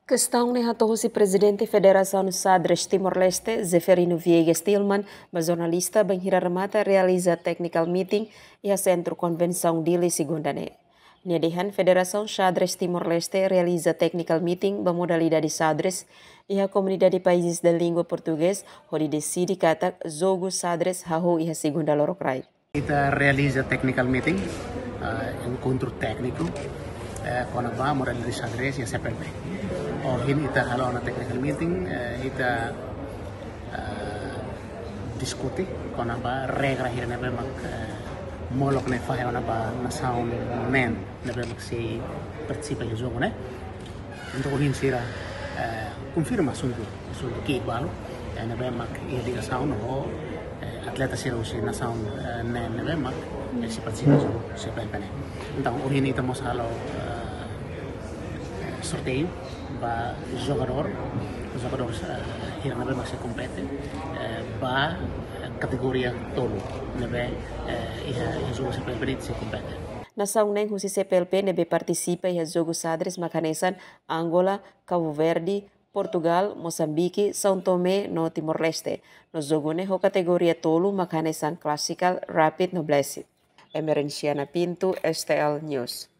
Questão ne hatohusi presidente Federação Sadres Timor-Leste, Zeferino Viegas Tillman, mas jornalista Benhira Ramata realiza technical meeting e a centro convenção dele segunda-ne. Nedihan Federação Sadres Timor-Leste realiza technical meeting bemodalidade Sadres e a comunidade de países da língua português, onde decide kata jogo Sadres haho e a segunda lorokrai. Kita realiza technical meeting, encontro técnico, con a modalidade xadrez e a CPLP. Hin ita halo na technical meeting, ita diskuti con a regra hier nebe mak molok ne fahe ona ba na sound men nebe mak si participa di jogo ne. Untuk hin sira confirma sundu ki balu nebe mak di sound ho atleta sira usi na sound ne nebe mak si participa jogo CPLP ne. Então hin ita mos halo sorteio ba jogador hier nebe mak se compete ba kategoria tolo nebe jogo CPLP se compete. Nação nem husi CPLP nebe participa e jogo Sadres makanesan Angola, Cabo Verde, Portugal, Moçambique, São Tomé no Timor-Leste. No jogo ne ho categoria tolo makanesan classical rapid no blessed. Emerenciana Pinto, STL News.